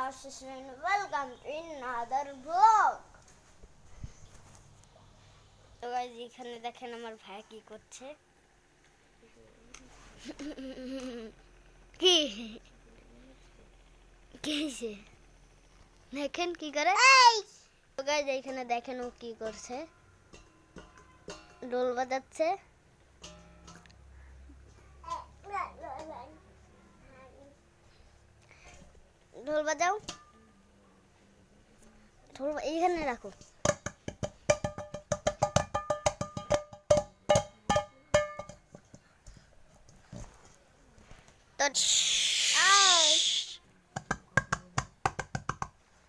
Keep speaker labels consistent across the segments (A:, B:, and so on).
A: welcome to another vlog. তো guys এখানে দেখেন আমার ভাই কি করছে। কি কিছে দেখেন কি করে। তো গাইস এখানে দেখেন ও কি করছে, ঢোল বাজাচ্ছে। ঢোল বাজাও, ঢোল এইখানে রাখো।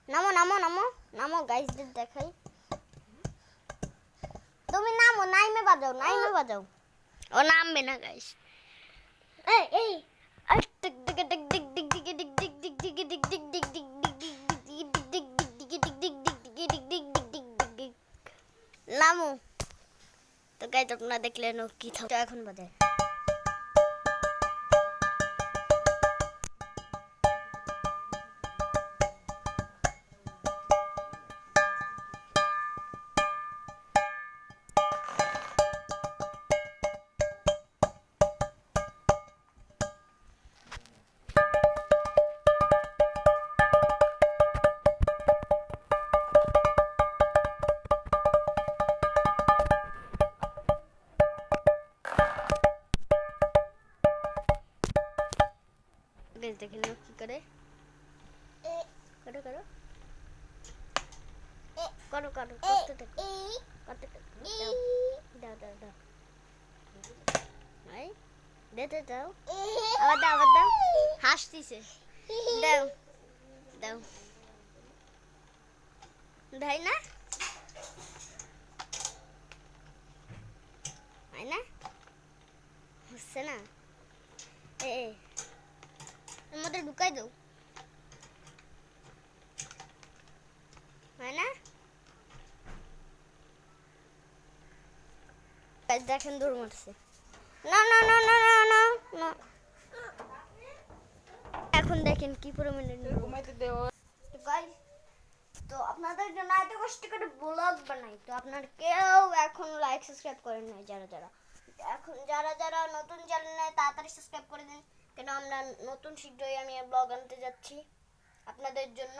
A: নামো নামো নামো নামো গাইসদের দেখাই। তুমি নামো, নাইমে বাজাও, নাইমে বাজাও। ও নামবে না গাইস। এই এই tick tick tick tick tick tick tick tick tick tick tick tick tick tick নামো। তো গাইস আপনারা দেখলেন ও কি থাকে এখন বাজায়। গাইস দেখেন ও কি করে। করো করো করো করো করতে থাকো, করতে থাকো। দাও দাও দাও ভাই, দিতে দাও। আবার দাও, আবার দাও। হাসতিছে, দাও দাও। ভাই না ভাই না হচ্ছে না। এর মধ্যে ঢুকাই দাও, হয় না। দেখেন দৌড় মারছে। না না না না না না না। এখন দেখেন কি পরিমাণে গাইস। তো আপনাদের জন্য এত কষ্ট করে ব্লগ বানাই, তো আপনারা কেউ এখন লাইক সাবস্ক্রাইব করেন নাই। যারা যারা এখন যারা যারা নতুন চ্যানেলে তাড়াতাড়ি সাবস্ক্রাইব করে দিন, কেন আমরা নতুন শীঘ্রই আমি ব্লগ আনতে যাচ্ছি আপনাদের জন্য।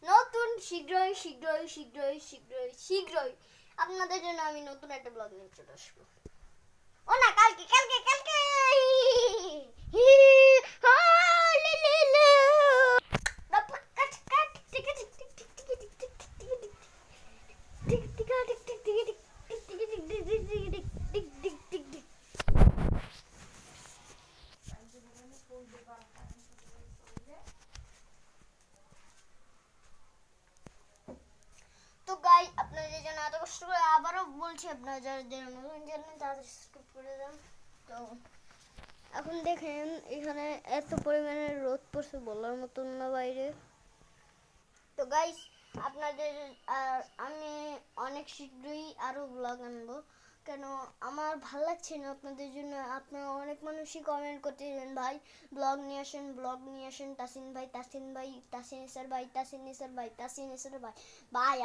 A: নতুন শীঘ্রই শীঘ্রই শীঘ্রই শীঘ্রই শীঘ্রই আপনাদের জন্য আমি নতুন একটা ব্লগ নিয়ে চলে আসবো। ও না, কালকে কালকে কালকে। তো গাই আপনাদের জন্য এত কষ্ট করে আবারও বলছি, আপনারা যারা যারা নতুন চ্যানেল তাদের সাবস্ক্রাইব করে দেন। তো এখন দেখেন এখানে এত পরিমাণে রোদ পড়ছে বলার মতন না বাইরে। তো গাইস আপনাদের আমি অনেক শীঘ্রই আরও ব্লগ আনবো, কেন আমার ভালো লাগছে না আপনাদের জন্য। আপনারা অনেক মানুষই কমেন্ট করতেছেন ভাই ব্লগ নিয়ে আসেন, ব্লগ নিয়ে আসেন, তাসিন ভাই, তাসিন ভাই, তাসিন এসার ভাই, তাসিন এসার ভাই, তাসিন এসার ভাই। ভাই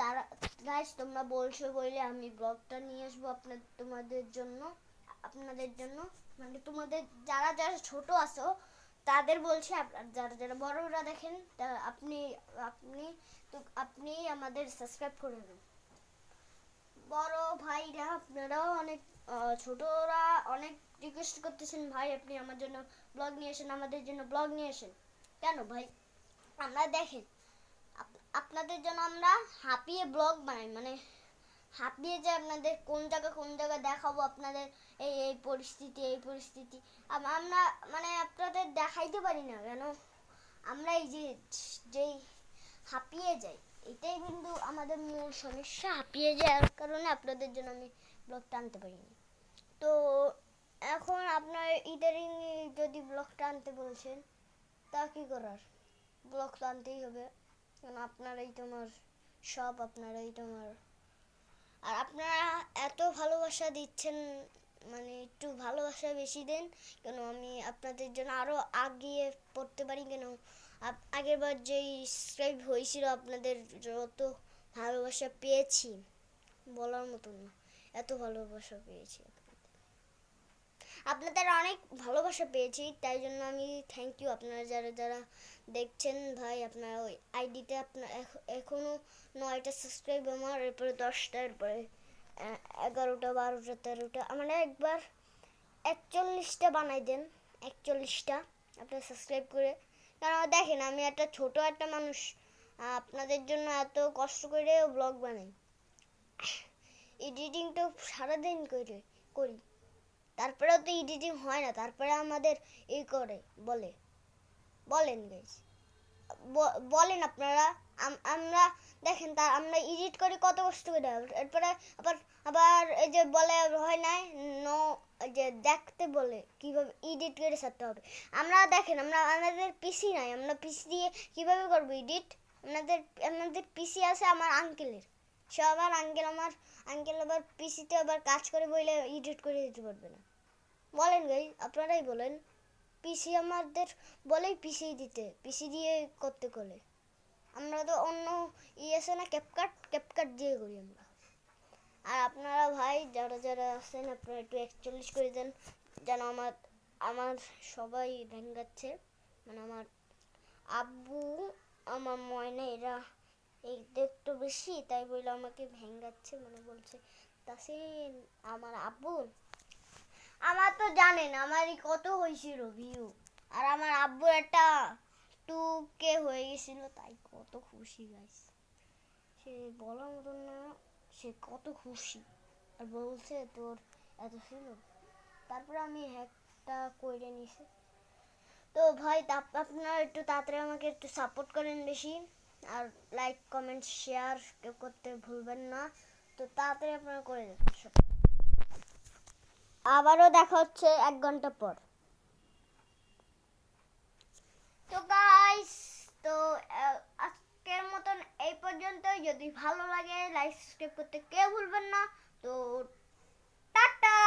A: তারা গাইস তোমরা বলছো বলে আমি ব্লগটা নিয়ে আসবো তোমাদের জন্য। আপনাদের জন্য মানে তোমাদের যারা যারা ছোট আছো তাদের বলছি, যারা যারা বড়রা দেখেন আপনি আপনি তো আপনি আমাদের সাবস্ক্রাইব করে দেন। বড় ভাইরা আপনারাও অনেক ছোটরা অনেক রিকোয়েস্ট করতেছেন ভাই আপনি আমার জন্য ব্লগ নিয়ে আসেন, আমাদের জন্য ব্লগ নিয়ে আসেন। কেন ভাই, আমরা দেখেন আপনাদের জন্য আমরা হাঁপিয়ে ব্লগ বানাই, মানে হাঁপিয়ে যে আপনাদের কোন জায়গা দেখাবো, আপনাদের এই এই পরিস্থিতি এই পরিস্থিতি আমরা মানে আপনাদের দেখাইতে পারি না। কেন আমরা এই যেই হাঁপিয়ে যাই, এটাই কিন্তু আমাদের মূল সমস্যা। হাঁপিয়ে যাওয়ার কারণে আপনাদের জন্য আমি ব্লগটা আনতে পারিনি। তো এখন আপনার ইদারিং যদি ব্লগটা আনতে বলছেন তা কি করার, ব্লগ তো আনতেই হবে, কারণ আপনারাই তোমার সব, আপনারাই তোমার। আর আপনারা এত ভালোবাসা দিচ্ছেন মানে একটু ভালোবাসা বেশি দেন, কেন আমি আপনাদের জন্য আরও আগিয়ে পড়তে পারি। কেন আগের বার যেই সাবস্ক্রাইব হয়েছিল আপনাদের যত ভালোবাসা পেয়েছি বলার মতন না, এত ভালোবাসা পেয়েছি আপনাদের অনেক ভালোবাসা পেয়েছি, তাই জন্য আমি থ্যাংক ইউ। আপনারা যারা যারা দেখছেন ভাই, আপনারা ওই আইডিতে আপনার এখনও 9টা সাবস্ক্রাইব আমার, এরপরে 10টা, এরপরে 11টা, 12টা, 13টা, মানে একবার 41টা বানাই দেন, 41টা আপনারা সাবস্ক্রাইব করে। কারণ দেখেন আমি একটা ছোট একটা মানুষ, আপনাদের জন্য এত কষ্ট করে ব্লগ বানাই, এডিটিং তো সারাদিন করি, তারপরেও তো এডিটিং হয় না, তারপরে আমাদের এই করে বলেন গাইস, বলেন আপনারা। আমরা দেখেন আমরা এডিট করি কত কষ্ট করে, এরপরে আবার আবার এই যে বলে হয় নাই নো, যে দেখতে বলে কিভাবে এডিট করে ছাড়তে হবে। আমরা দেখেন আমাদের পিসি নাই, আমরা পিসি দিয়ে কিভাবে করবো এডিট। আমাদের পিসি আছে আমার আঙ্কেলের, সে আমার আঙ্কেল আবার পিসিতে আবার কাজ করে বলে এডিট করে দিতে পারবে না। বলেন গাই, আপনারাই বলেন। পিসি আমাদের বলেই পিসি দিয়ে করতে বলে। আমরা তো অন্য আছে না, ক্যাপকাট দিয়ে করি আমরা। আর আপনারা ভাই যারা যারা আছেন, আপনারা একটু 41 করে দেন, যেন আমার সবাই ভেঙ্গাচ্ছে, মানে আমার আব্বু, আমার ময়না, এরা এই দেখতো বেশি, তাই বলে আমাকে ভেঙ্গাচ্ছে, মানে বলছে তাসিন আমার আব্বু। আমার তো জানেন আমারই কত হয়েছিল ভিউ, আর আমার আব্বুর একটা 2K হয়ে গেছিল, তাই কত খুশি গাইস, সে বলার মতন না, সে কত খুশি। আর বলছে তোর এত ছিল, তারপরে আমি হ্যাকটা করে নিছি। তো ভাই আপনারা একটু তাড়াতাড়ি আমাকে একটু সাপোর্ট করেন বেশি, আর লাইক কমেন্ট শেয়ার কেউ করতে ভুলবেন না। তো তাড়াতাড়ি আপনারা করে দেন। আবারও দেখা হচ্ছে 1 ঘন্টা পর। তো গাইস, তো আজকের মতন এই পর্যন্ত। যদি ভালো লাগে লাইক সাবস্ক্রাইব করতে কেউ ভুলবেন না। তো টাটা।